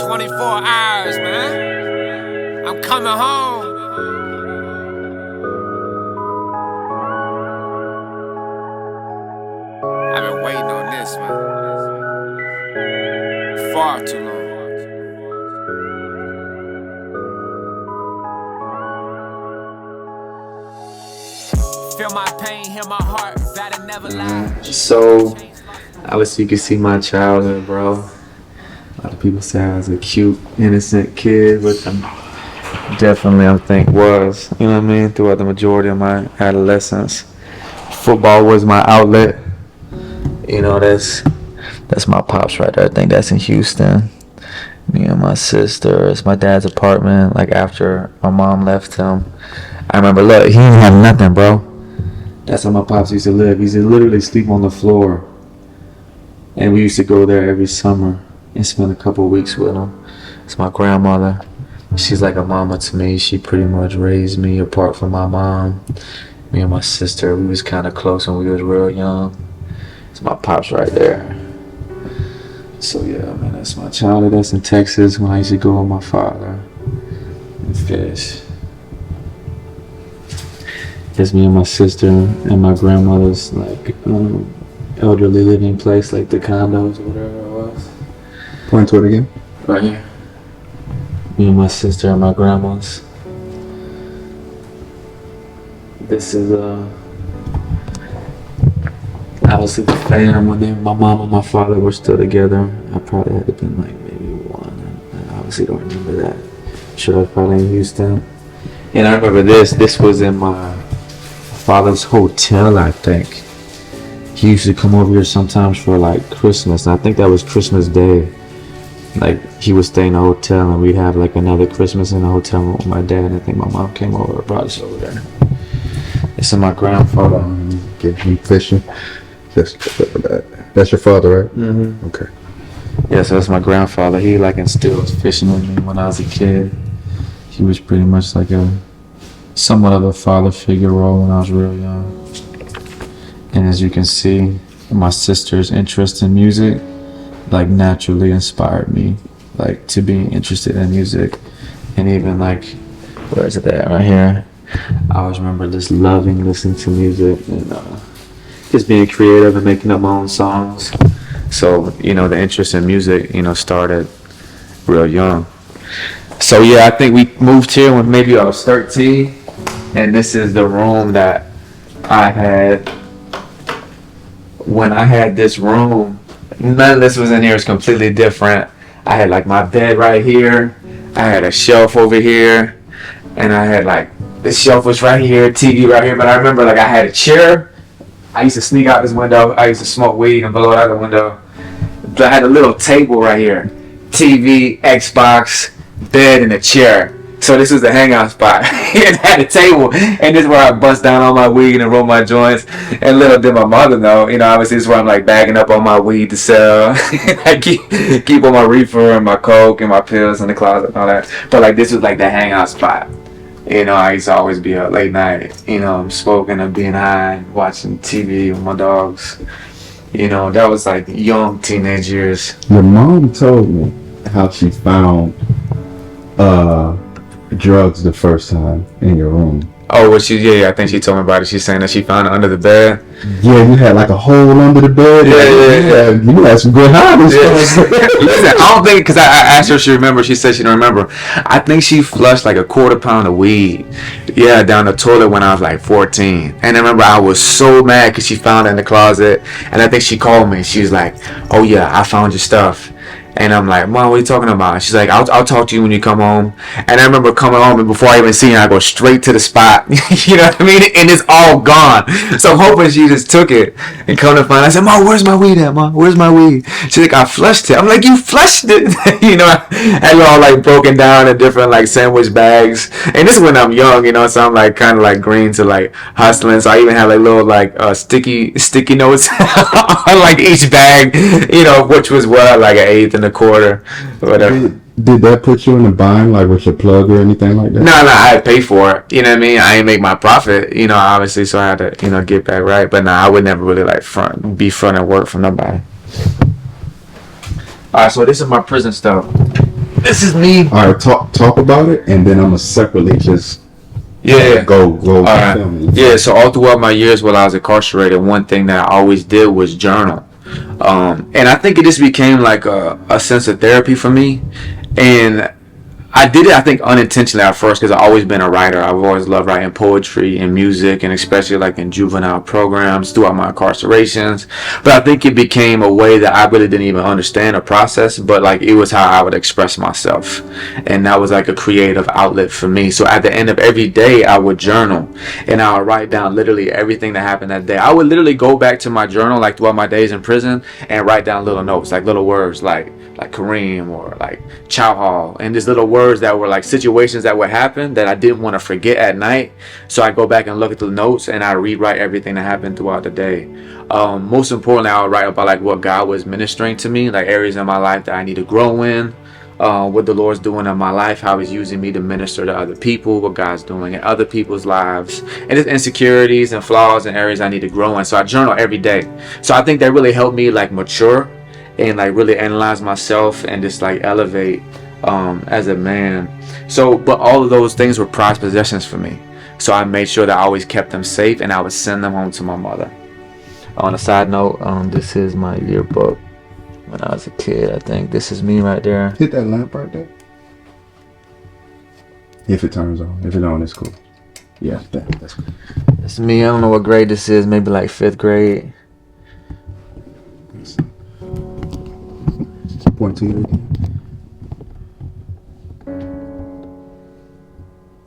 24 hours, man. I'm coming home. I've been waiting on this, man. Far too long. Feel my pain, hear my heart, that'll never lie. So, obviously you can see my childhood, bro. A lot of people say I was a cute, innocent kid, which I'm definitely, I think, was. You know what I mean? Throughout the majority of my adolescence. Football was my outlet. You know, that's my pops right there. I think that's in Houston. Me and my sister. It's my dad's apartment. Like, after my mom left him. I remember, look, he didn't have nothing, bro. That's how my pops used to live. He used to literally sleep on the floor. And we used to go there every summer and spend a couple of weeks with him. It's my grandmother. She's like a mama to me. She pretty much raised me apart from my mom. Me and my sister, we was kind of close when we was real young. It's my pops right there. So yeah, man, that's my childhood. That's in Texas when I used to go with my father and fish. It's me and my sister and my grandmother's like elderly living place, like the condos or whatever it was. Point to it again. Right here. Me and my sister and my grandma's. This is obviously the fam when my mom and my father were still together. I probably had to been like maybe one. I obviously don't remember that. I'm sure I was probably in Houston. And I remember this was in my father's hotel, I think. He used to come over here sometimes for like Christmas, and I think that was Christmas Day. Like, he would stay in a hotel and we'd have like another Christmas in a hotel with my dad. I think my mom came over, brought us over there. This is my grandfather. Get me fishing. That's your father, right? Mm-hmm. Okay. Yeah, so that's my grandfather. He like instilled fishing in me when I was a kid. He was pretty much like somewhat of a father figure role when I was real young. And as you can see, my sister's interest in music like naturally inspired me like to be interested in music. And even like, where is it at? Right here. I always remember just loving listening to music and just being creative and making up my own songs. So, you know, the interest in music, you know, started real young. So yeah, I think we moved here when maybe I was 13. And this is the room that I had. When I had this room, none of this was in here. It's completely different. I had like my bed right here. I had a shelf over here. And I had like, this shelf was right here, TV right here. But I remember like I had a chair. I used to sneak out this window. I used to smoke weed and blow it out the window. I had a little table right here. TV, Xbox, bed, and a chair. So this was the hangout spot. And I had a table, and this is where I bust down on my weed and roll my joints. And little did my mother know, you know, obviously this is where I'm like bagging up on my weed to sell. I keep on my reefer and my coke and my pills in the closet and all that. But like this was like the hangout spot. You know, I used to always be up late night, you know, I'm smoking and being high, watching TV with my dogs. You know, that was like young teenage years. Your mom told me how she found drugs the first time in your room. Oh, well, I think she told me about it. She's saying that she found it under the bed. Yeah, you had like a hole under the bed. Yeah. You had some good highs. Listen, I don't think, because I asked her if she remembered. She said she don't remember. I think she flushed like a quarter pound of weed, down the toilet when I was like 14. And I remember I was so mad because she found it in the closet. And I think she called me. She was like, "Oh yeah, I found your stuff." And I'm like, "Mom, what are you talking about?" She's like, I'll talk to you when you come home. And I remember coming home, and before I even see her, I go straight to the spot. You know what I mean? And it's all gone. So I'm hoping she just took it and come to find out. I said, "Mom, where's my weed at, Mom? Where's my weed?" She's like, "I flushed it." I'm like, "You flushed it?" You know, I had it all like broken down in different like sandwich bags. And this is when I'm young, you know, so I'm like kind of like green to like hustling. So I even had like little like sticky notes on like each bag, you know, which was what, like an eighth and a quarter, whatever. Did that put you in a bind, like with your plug or anything like that? No, I had to pay for it. You know what I mean? I didn't make my profit, you know, obviously, so I had to, you know, get back right. But I would never really like be front and work for nobody. Alright, so this is my prison stuff. This is me. All right, talk about it, and then I'm gonna separately just go. All right. Yeah. So all throughout my years while I was incarcerated, one thing that I always did was journal, and I think it just became like a sense of therapy for me, and I did it, I think, unintentionally at first because I've always been a writer. I've always loved writing poetry and music, and especially like in juvenile programs throughout my incarcerations. But I think it became a way that I really didn't even understand the process, but like it was how I would express myself. And that was like a creative outlet for me. So at the end of every day, I would journal and I would write down literally everything that happened that day. I would literally go back to my journal like throughout my days in prison and write down little notes, like little words like Kareem or like Chow Hall, and just little words that were like situations that would happen that I didn't want to forget at night. So I go back and look at the notes and I rewrite everything that happened throughout the day. Most importantly, I would write about like what God was ministering to me, like areas in my life that I need to grow in, what the Lord's doing in my life, how He's using me to minister to other people, what God's doing in other people's lives, and His insecurities and flaws and areas I need to grow in. So I journal every day. So I think that really helped me like mature and like really analyze myself and just like elevate as a man. So but all of those things were prized possessions for me, so I made sure that I always kept them safe and I would send them home to my mother. On a side note, this is my yearbook when I was a kid. I think this is me right there. Hit that lamp right there. If it turns on. If it on, it's cool. Yeah, that's cool. It's me. I don't know what grade this is, maybe like 5th grade. Point to you again.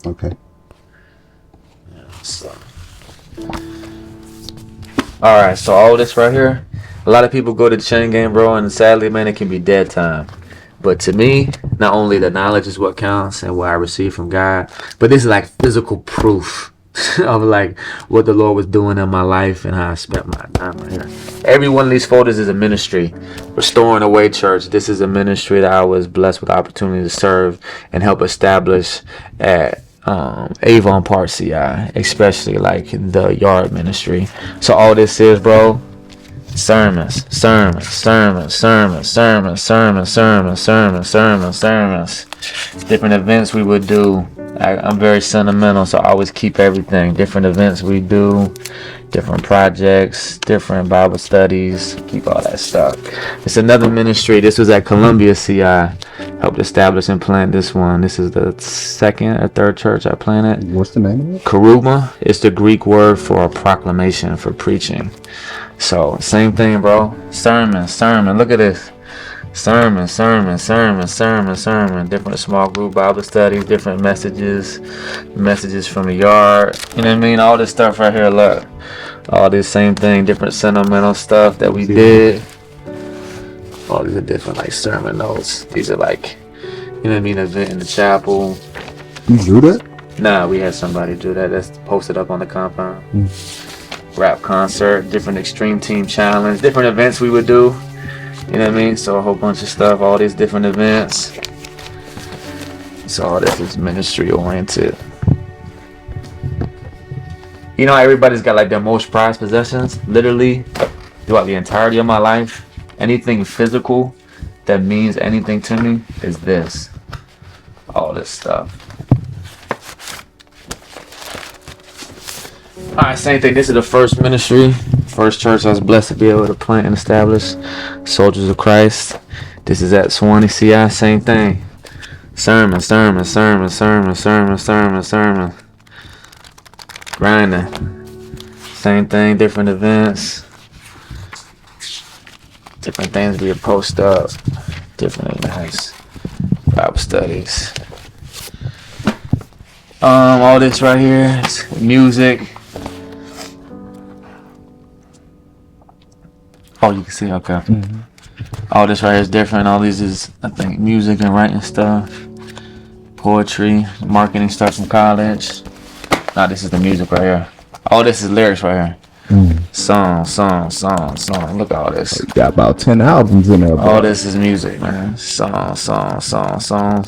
Okay. So. Alright, so all this right here, a lot of people go to the chain gang, bro, and sadly, man, it can be dead time. But to me, not only the knowledge is what counts and what I receive from God, but this is like physical proof of like what the Lord was doing in my life and how I spent my time right here. Every one of these photos is a ministry. Restoring the Way Church, this is a ministry that I was blessed with the opportunity to serve and help establish at Avon Park CI, especially like the yard ministry. So all this is, bro, sermons, different events we would do. I'm very sentimental, so I always keep everything. Different events we do, different projects, different Bible studies, keep all that stuff. It's another ministry. This was at Columbia CI. Helped establish and plant this one. This is the 2nd or 3rd church I planted. What's the name of it? Karuma. It's the Greek word for a proclamation, for preaching. So same thing, bro. Sermon. Look at this. Sermon. Different small group Bible studies, different messages from the yard. You know what I mean? All this stuff right here, look. All this same thing, different sentimental stuff that we did. All these are different like sermon notes. These are like, you know what I mean, event in the chapel. You do that? Nah, we had somebody do that. That's posted up on the compound. Rap concert, different extreme team challenge, different events we would do. You know what I mean? So a whole bunch of stuff, all these different events. So all this is ministry oriented. You know, everybody's got like their most prized possessions. Literally, throughout the entirety of my life, anything physical that means anything to me is this. All this stuff. Alright, same thing. This is the first ministry, first church I was blessed to be able to plant and establish. Soldiers of Christ. This is at Swanee CI, same thing. Sermon. Grinding. Same thing, different events. Different things we post up. Different events. Bible studies. All this right here is music. Oh, you can see, okay. Mm-hmm. All this right here is different. All these is, I think, music and writing stuff. Poetry, marketing stuff from college. Nah, this is the music right here. All this is lyrics right here. Song. Look at all this. You got about 10 albums in there, bro. All this is music, man. Songs.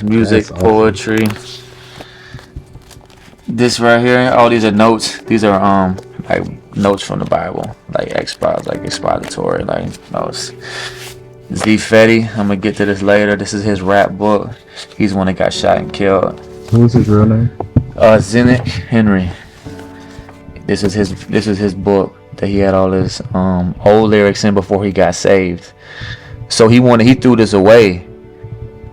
Music, poetry. This right here, all these are notes. These are like notes from the Bible, like expository, like notes. Z Fetty. I'm gonna get to this later. This is his rap book. He's the one that got shot and killed. What was his real name? Zenith Henry. This is his book that he had all his old lyrics in before he got saved. So he threw this away.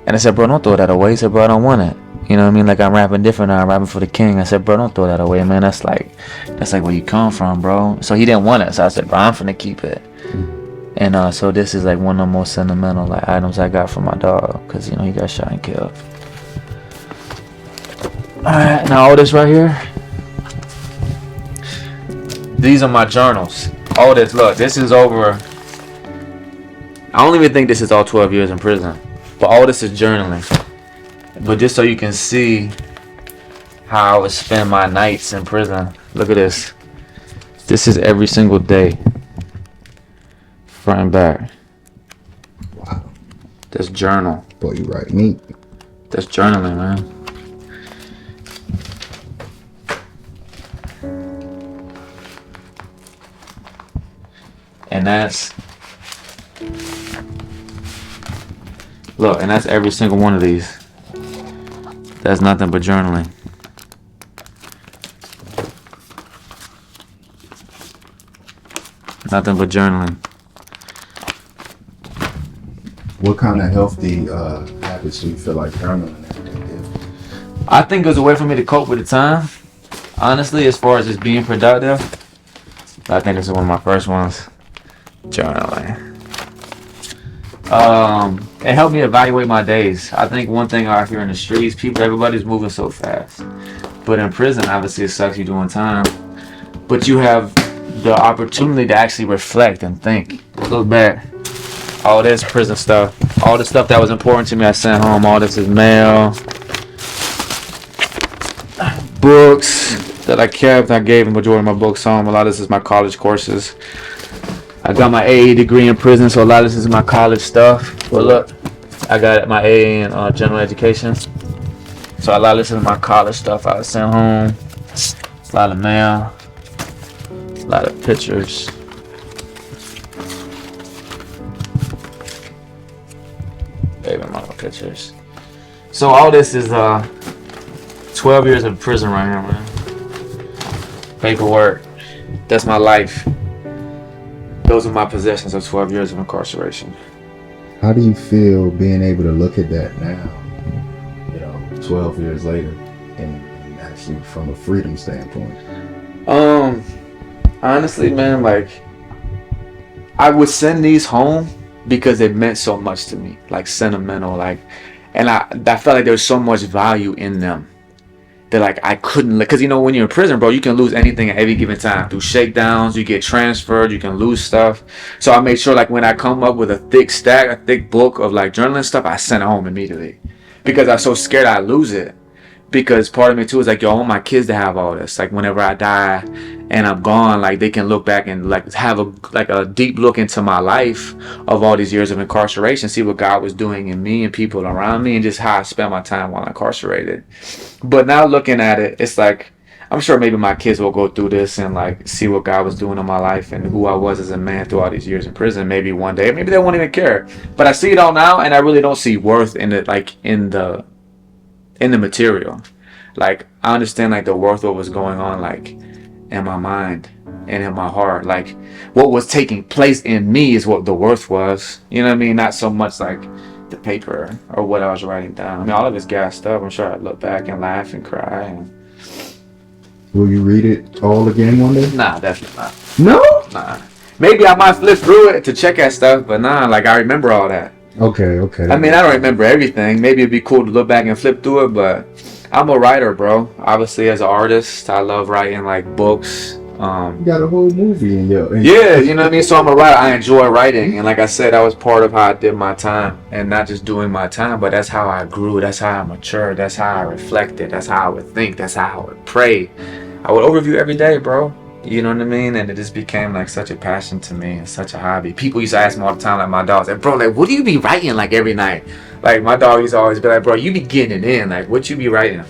And I said, bro, don't throw that away. He said, bro, I don't want it. You know what I mean? Like, I'm rapping different now. I'm rapping for the king. I said, bro, don't throw that away, man. That's like where you come from, bro. So he didn't want it. So I said, bro, I'm finna keep it. And so this is like one of the most sentimental like items I got from my dog, because, you know, he got shot and killed. Alright, now all this right here, these are my journals. All this, look, this is over, I don't even think this is all 12 years in prison, but all this is journaling. But just so you can see how I would spend my nights in prison. Look at this. This is every single day, front and back. Wow. That's journal. Boy, you right neat. That's journaling, man. And that's, look, and that's every single one of these. That's nothing but journaling. Nothing but journaling. What kind of healthy habits do you feel like journaling every day gives? I think it was a way for me to cope with the time. Honestly, as far as just being productive, I think this is one of my first ones. Journaling. It helped me evaluate my days. I think one thing out here in the streets, everybody's moving so fast. But in prison, obviously it sucks you doing time. But you have the opportunity to actually reflect and think. Look back. All this prison stuff. All the stuff that was important to me I sent home. All this is mail. Books that I kept. I gave the majority of my books home. A lot of this is my college courses. I got my AA degree in prison, so a lot of this is my college stuff. But look, I got my AA in general education. So a lot of this is my college stuff I sent home. A lot of mail. A lot of pictures. Baby mama pictures. So all this is 12 years in prison right here, man. Paperwork. That's my life. Those are my possessions of 12 years of incarceration. How do you feel being able to look at that now, you know, 12 years later, and actually from a freedom standpoint? Honestly, man, like, I would send these home because it meant so much to me, like sentimental, like, and I felt like there was so much value in them that, like, I couldn't, because, you know, when you're in prison, bro, you can lose anything at every given time. Through shakedowns, you get transferred, you can lose stuff. So I made sure, like, when I come up with a thick book of, like, journaling stuff, I sent it home immediately. Because I was so scared I'd lose it. Because part of me, too, is like, yo, I want my kids to have all this. Like, whenever I die and I'm gone, like, they can look back and, like, have a deep look into my life of all these years of incarceration, see what God was doing in me and people around me, and just how I spent my time while incarcerated. But now looking at it, it's like, I'm sure maybe my kids will go through this and, like, see what God was doing in my life and who I was as a man through all these years in prison. Maybe one day, maybe they won't even care. But I see it all now, and I really don't see worth in it, like, in the material. Like, I understand, like, the worth of what was going on, like, in my mind and in my heart. Like, what was taking place in me is what the worth was. You know what I mean? Not so much like the paper or what I was writing down. I mean, all of it's gassed up. I'm sure I'd look back and laugh and cry. And Will you read it all again one day? nah, definitely not. No? Nah. Maybe I might flip through it to check at stuff, but nah, like, I remember all that. Okay. I mean, I don't remember everything. Maybe it'd be cool to look back and flip through it, but I'm a writer, bro. Obviously, as an artist, I love writing, like, books. You got a whole movie in your... Yeah, you know what I mean? So I'm a writer. I enjoy writing. And like I said, that was part of how I did my time. And not just doing my time, but that's how I grew. That's how I matured. That's how I reflected. That's how I would think. That's how I would pray. I would overview every day, bro. You know what I mean? And it just became, like, such a passion to me and such a hobby. People used to ask me all the time, like, my dogs, like, bro, like, what do you be writing, like, every night? Like, my dog used to always be like, bro, you be getting it in. Like, what you be writing?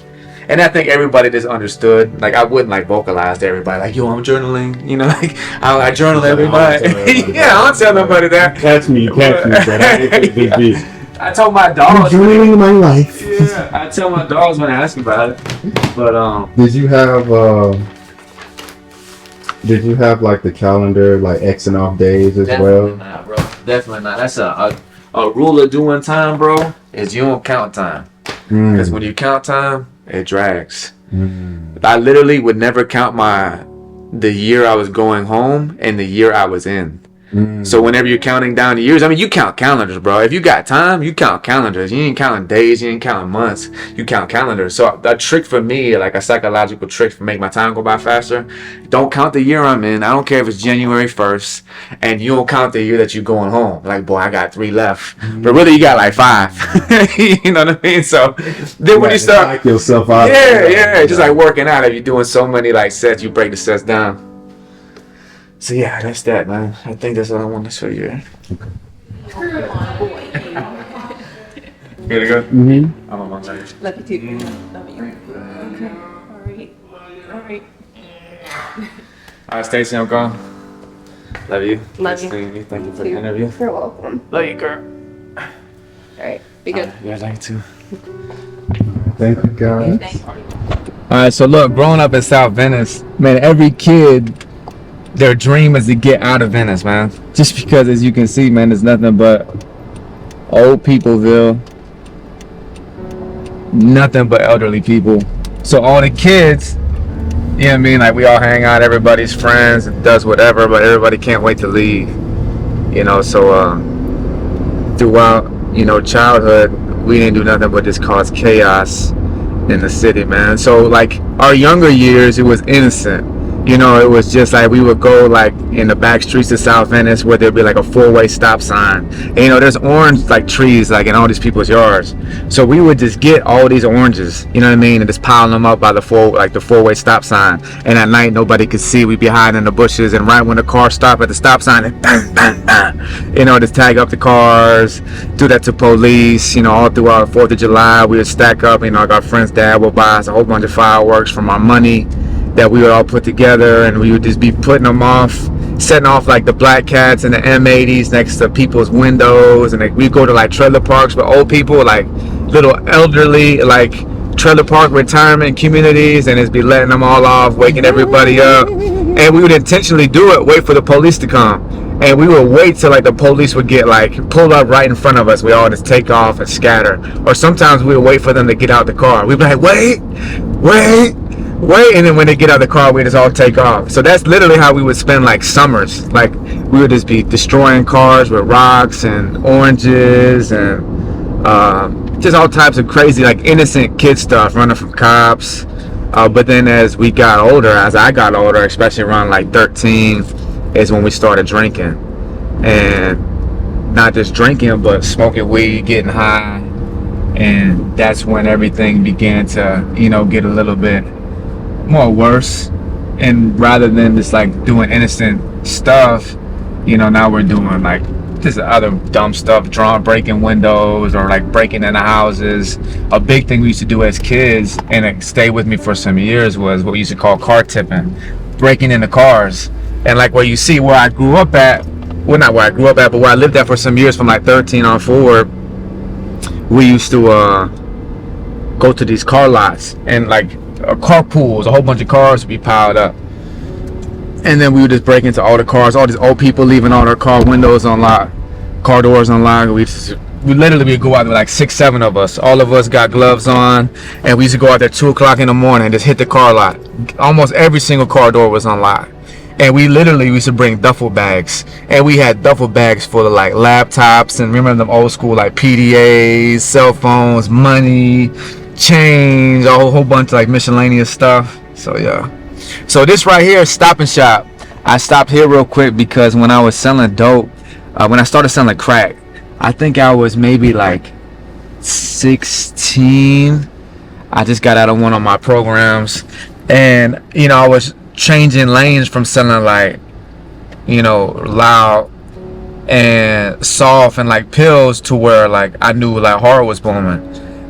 And I think everybody just understood. Like I wouldn't like vocalize to everybody like, yo, I'm journaling. You know, like I journal every night. Yeah, I don't tell nobody that. Catch me, but I ain't think this be. I told my dogs. I'm journaling my life. Yeah, I tell my dogs when I ask about it. But Did you have like the calendar, like Xing off days as definitely well? not, bro. Definitely not. That's a rule of doing time, bro. Is you don't count time. Because when you count time, it drags. I literally would never count the year I was going home and the year I was in. So whenever you're counting down the years, I mean, you count calendars, bro. If you got time, you count calendars. You ain't counting days, you ain't counting months. You count calendars. So a trick for me, like a psychological trick for make my time go by faster, don't count the year I'm in. I don't care if it's January 1st, and you don't count the year that you're going home. Like, boy, I got 3 left. But really, you got like 5. You know what I mean? So then when you start... Psych yourself out. Yeah. Just like working out. If you're doing so many like sets, you break the sets down. So yeah, that's that, man. I think that's all I want to show you. Okay. Here to go? Mm-hmm. I'm on my side. Love you too. Love you. Okay. All right. Alright, Stacey, I'm gone. Love you. Love Nice you. seeing you. Thank you for the interview. You're welcome. Love you, girl. All right. Be good. You guys like it too. Thank you, guys. Thank you. Alright, so look, growing up in South Venice, man, every kid, their dream is to get out of Venice, man. Just because, as you can see, man, there's nothing but old peopleville, nothing but elderly people. So all the kids, you know what I mean, like we all hang out, everybody's friends and does whatever, but everybody can't wait to leave. You know, so throughout, you know, childhood, we didn't do nothing but just cause chaos in the city, man. So like our younger years, it was innocent. You know, it was just like we would go like in the back streets of South Venice where there'd be like a 4-way stop sign. And, you know, there's orange like trees like in all these people's yards. So we would just get all these oranges, you know what I mean, and just pile them up by the 4-way stop sign. And at night nobody could see. We'd be hiding in the bushes, and right when the car stopped at the stop sign, and bang, bang, bang, you know, just tag up the cars, do that to police. You know, all throughout 4th of July we would stack up. You know, like our friend's dad would buy us a whole bunch of fireworks from our money that we would all put together, and we would just be putting them off, setting off like the black cats and the M80s next to people's windows. And like, we'd go to like trailer parks with old people, like little elderly like trailer park retirement communities, and just be letting them all off, waking everybody up. And we would intentionally do it, wait for the police to come, and we would wait till like the police would get like pulled up right in front of us. We all just take off and scatter. Or sometimes we would wait for them to get out the car. We'd be like, wait, and then when they get out of the car, we just all take off. So that's literally how we would spend like summers. Like we would just be destroying cars with rocks and oranges and just all types of crazy, like innocent kid stuff, running from cops. But then as I got older, especially around like 13, is when we started drinking. And not just drinking, but smoking weed, getting high. And that's when everything began to, you know, get a little bit more worse. And rather than just like doing innocent stuff, you know, now we're doing like just other dumb stuff, breaking windows or like breaking into houses. A big thing we used to do as kids, and it stayed with me for some years, was what we used to call car tipping, breaking into cars. And like where you see where I grew up at, well, not where I grew up at, but where I lived at for some years, from like 13 on forward, we used to go to these car lots, and like car pools, a whole bunch of cars would be piled up, and then we would just break into all the cars, all these old people leaving all their car windows unlocked, car doors unlocked. We literally would go out there, like 6-7 of us, all of us got gloves on, and we used to go out there 2 o'clock in the morning and just hit the car lot. Almost every single car door was unlocked. And we literally used to bring duffel bags, and we had duffel bags full of like laptops, and remember them old school like PDAs, cell phones, money, change, a whole bunch of like miscellaneous stuff. So yeah, so this right here is Stop and Shop. I stopped here real quick because when I was selling dope, when I started selling crack, I think I was maybe like 16. I just got out of one of my programs, and you know, I was changing lanes from selling like, you know, loud and soft and like pills to where like I knew like horror was booming.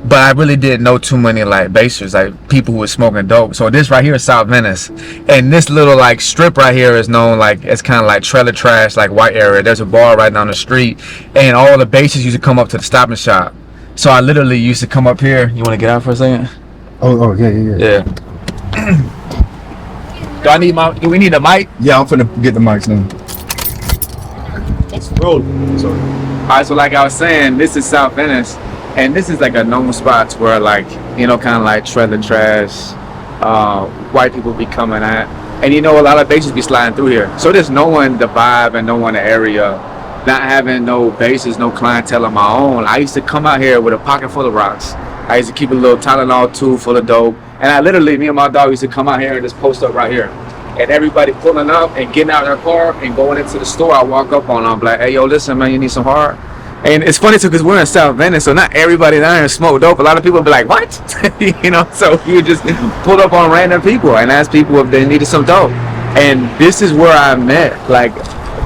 but I really didn't know too many like basers, like people who were smoking dope. So this right here is South Venice, and this little like strip right here is known like, it's kind of like trailer trash, like white area. There's a bar right down the street, and all the basers used to come up to the Stop and Shop. So I literally used to come up here. You want to get out for a second? Oh yeah. Yeah. Do we need a mic? Yeah, I'm finna get the mics now. It's rolling. Sorry. Alright, so like I was saying, this is South Venice, and this is like a known spot where like, you know, kind of like trailer trash, white people be coming at, and you know, a lot of bases be sliding through here. So there's no one the vibe and no one the area. Not having no bases, no clientele of my own, I used to come out here with a pocket full of rocks. I used to keep a little Tylenol tube full of dope, and I literally, me and my dog used to come out here and just post up right here. And everybody pulling up and getting out of their car and going into the store, I walk up on them like, hey, yo, listen, man, you need some hard? And it's funny too, because we're in South Venice, so not everybody down here smoke dope. A lot of people be like, what? You know, so you just pull up on random people and ask people if they needed some dope. And this is where I met like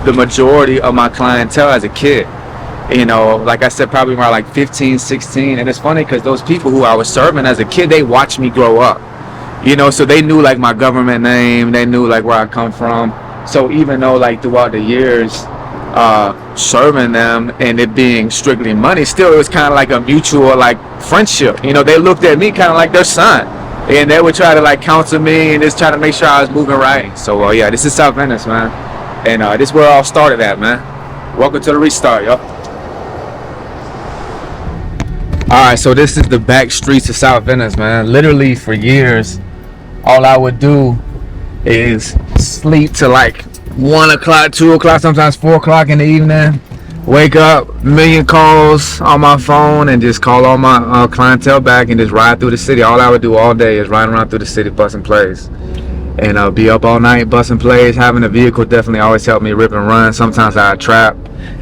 the majority of my clientele as a kid. You know, like I said, probably around like 15, 16. And it's funny because those people who I was serving as a kid, they watched me grow up. You know, so they knew like my government name, they knew like where I come from. So even though like throughout the years serving them and it being strictly money, still it was kind of like a mutual like friendship. You know, they looked at me kind of like their son, and they would try to like counsel me and just try to make sure I was moving right. So yeah, this is South Venice, man, and this is where it all started at, man. Welcome to the ReStart, yo. Alright, so this is the back streets of South Venice, man. Literally for years, all I would do is sleep till like 1 o'clock, 2 o'clock, sometimes 4 o'clock in the evening. Wake up, million calls on my phone, and just call all my clientele back and just ride through the city. All I would do all day is ride around through the city busting plays. And be up all night busting plays. Having a vehicle definitely always helped me rip and run. Sometimes I'd trap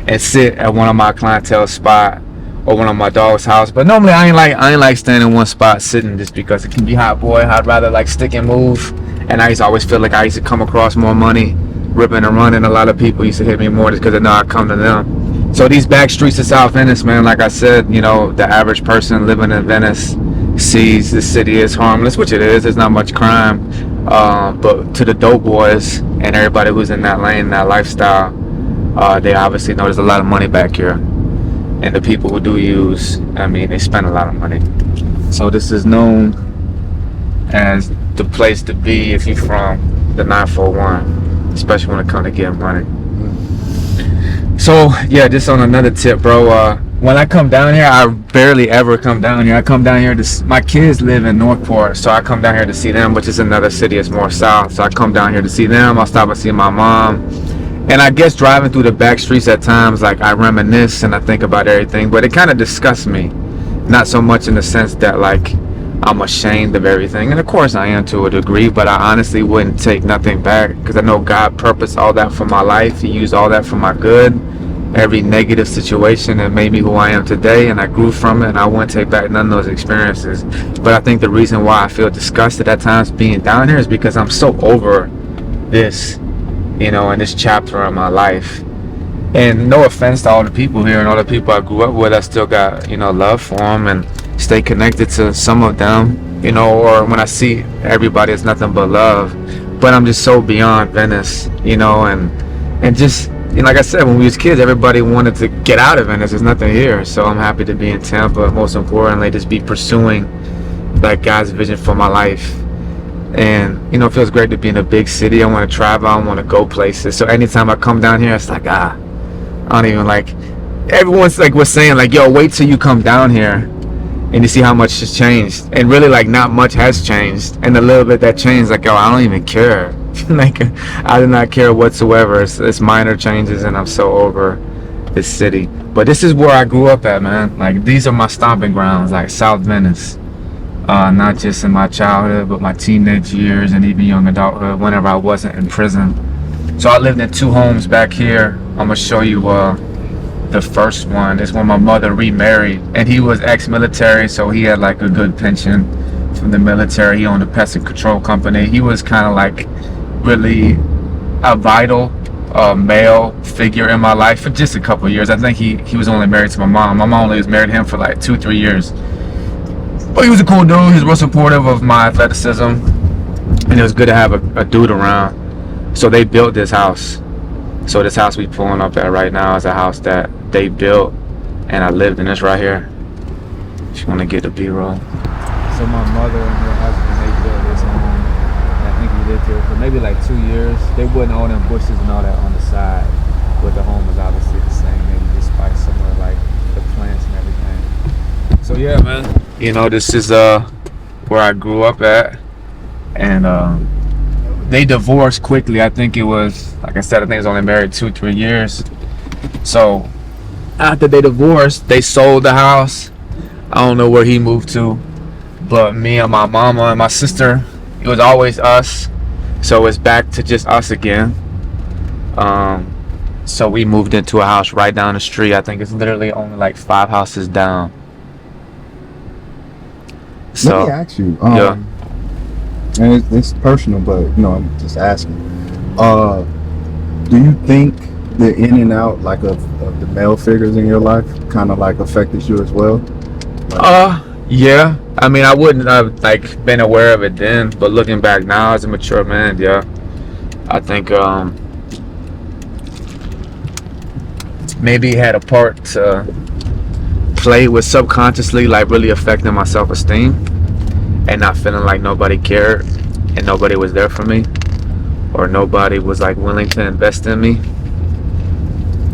and sit at one of my clientele's spot or one of my dog's house, but normally I ain't like staying in one spot sitting just because it can be hot, boy. I'd rather like stick and move, and I used to always feel like I used to come across more money ripping and running. A lot of people used to hit me more just because they know I come to them. So these back streets of South Venice, man, like I said, you know, the average person living in Venice sees the city as harmless, which it is. There's not much crime, but to the dope boys and everybody who's in that lane, that lifestyle, they obviously know there's a lot of money back here. And the people who do use, I mean, they spend a lot of money. So this is known as the place to be if you're from the 941, especially when it comes to getting money. So yeah, just on another tip, bro, when I come down here, I barely ever come down here. I come down here to, my kids live in Northport, so I come down here to see them, which is another city, it's more south. So I come down here to see them. I'll stop and see my mom. And I guess driving through the back streets at times, like I reminisce and I think about everything, but it kind of disgusts me. Not so much in the sense that like I'm ashamed of everything, and of course I am to a degree, but I honestly wouldn't take nothing back because I know God purposed all that for my life. He used all that for my good. Every negative situation that made me who I am today, and I grew from it, and I wouldn't take back none of those experiences. But I think the reason why I feel disgusted at times being down here is because I'm so over this, you know, in this chapter of my life. And no offense to all the people here and all the people I grew up with, I still got, you know, love for them and stay connected to some of them, you know, or when I see everybody, it's nothing but love. But I'm just so beyond Venice, you know, and just, you know, like I said, when we was kids, everybody wanted to get out of Venice. There's nothing here. So I'm happy to be in Tampa. Most importantly, just be pursuing like God's vision for my life. And you know, it feels great to be in a big city. I want to travel, I want to go places. So anytime I come down here, it's like, I don't even like, everyone's like was saying like, yo, wait till you come down here and you see how much has changed. And really like not much has changed, and the little bit that changed, like, yo, I don't even care. Like I do not care whatsoever. It's minor changes, and I'm so over this city. But this is where I grew up at, man. Like these are my stomping grounds, like South Venice. Not just in my childhood, but my teenage years and even young adulthood whenever I wasn't in prison. So I lived in 2 homes back here. I'm gonna show you the first one is when my mother remarried, and he was ex-military, so he had like a good pension from the military. He owned a pest control company. He was kind of like really a vital male figure in my life for just a couple of years. I think he was only married to my mom. My mom only was married to him for like 2-3 years. But he was a cool dude. He was real supportive of my athleticism, and it was good to have a dude around. So they built this house. So this house we pulling up at right now is a house that they built, and I lived in this right here. If you want to get the B-roll. So my mother and her husband, they built this home. And I think we lived here for maybe like 2 years. They wouldn't all them bushes and all that on the side, but the home was obviously the same. Maybe just by somewhere like the plants and everything. So yeah, man. You know, this is where I grew up at, and they divorced quickly. I think it was, like I said, I think it was only married 2-3 years. So after they divorced, they sold the house. I don't know where he moved to, but me and my mama and my sister, it was always us. So it's back to just us again. So we moved into a house right down the street. I think it's literally only like 5 houses down. So, let me ask you. Yeah. And it's personal, but you know, I'm just asking. Do you think the in and out like of the male figures in your life kind of like affected you as well? Yeah. I mean, I wouldn't have like been aware of it then, but looking back now as a mature man, yeah, I think maybe it had a part to play with subconsciously, like really affecting my self-esteem and not feeling like nobody cared and nobody was there for me, or nobody was like willing to invest in me,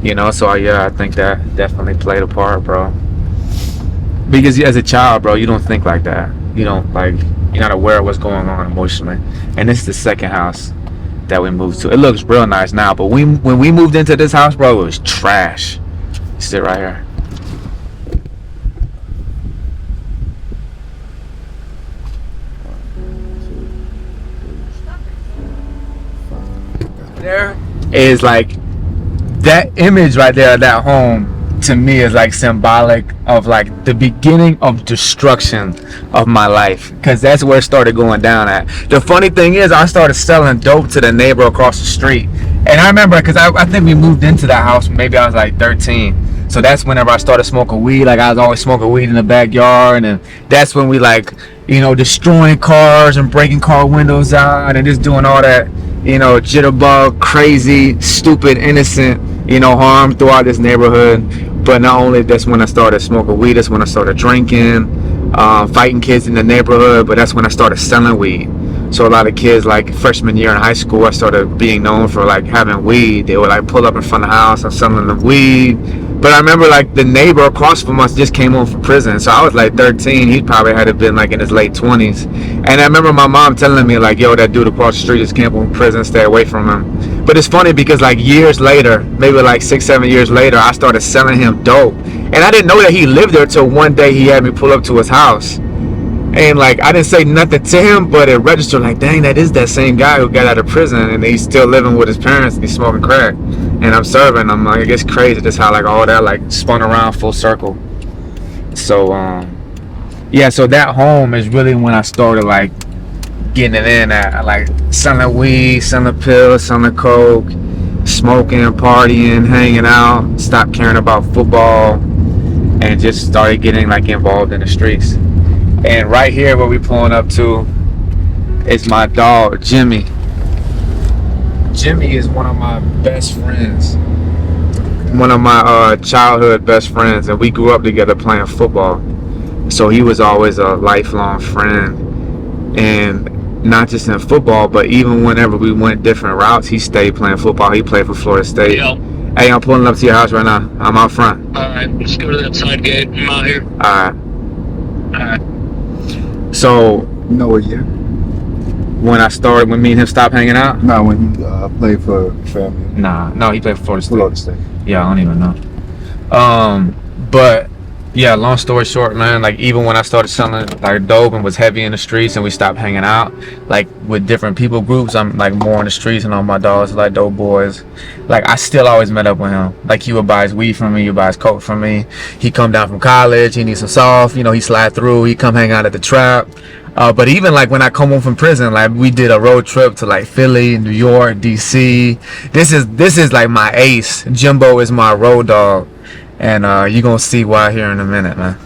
you know. So yeah, I think that definitely played a part, bro, because as a child, bro, you don't think like that. You don't like, you're not aware of what's going on emotionally. And this is the second house that we moved to. It looks real nice now, but when we moved into this house, bro, it was trash. Sit right here. There is like that image right there of that home, to me, is like symbolic of like the beginning of destruction of my life, because that's where it started going down at. The funny thing is, I started selling dope to the neighbor across the street, and I remember because I think we moved into that house, maybe I was like 13. So that's whenever I started smoking weed. Like I was always smoking weed in the backyard, and that's when we like, you know, destroying cars and breaking car windows out and just doing all that, you know, jitterbug, crazy, stupid, innocent, you know, harm throughout this neighborhood. But not only that's when I started smoking weed, that's when I started drinking, fighting kids in the neighborhood, but that's when I started selling weed. So a lot of kids, like freshman year in high school, I started being known for like having weed. They would like pull up in front of the house, I'm selling them weed. But I remember like the neighbor across from us just came home from prison. So I was like 13, he probably had to been like in his late 20s. And I remember my mom telling me like, yo, that dude across the street just came home from prison, stay away from him. But it's funny because like years later, maybe like 6-7 years later, I started selling him dope. And I didn't know that he lived there till one day he had me pull up to his house. And like, I didn't say nothing to him, but it registered like, dang, that is that same guy who got out of prison and he's still living with his parents and he's smoking crack. And I'm serving. I'm like, it's crazy just how like all that like spun around full circle. So, yeah, so that home is really when I started like getting it in at, like selling weed, selling pills, selling coke, smoking, partying, hanging out, stopped caring about football, and just started getting like involved in the streets. And right here where we pulling up to is my dog, Jimmy. Jimmy is one of my best friends. One of my childhood best friends, and we grew up together playing football. So he was always a lifelong friend. And not just in football, but even whenever we went different routes, he stayed playing football. He played for Florida State. Yo. Hey, I'm pulling up to your house right now. I'm out front. Alright, let's go to that side gate. I'm out here. Alright. So, You know what year? when me and him stopped hanging out? No, when you played for family. No, he played for Florida State. Florida State. Yeah, I don't even know. But yeah, long story short, man, like even when I started selling like dope and was heavy in the streets and we stopped hanging out like with different people groups, I'm like more in the streets and all my dogs like dope boys, like I still always met up with him. Like he would buy his weed from me, he would buy his coke from me. He come down from college, he needs some soft, you know, he slide through, he come hang out at the trap. But even like when I come home from prison, like we did a road trip to like Philly, New York, DC. This is like my ace. Jimbo is my road dog. And you're gonna see why here in a minute, man.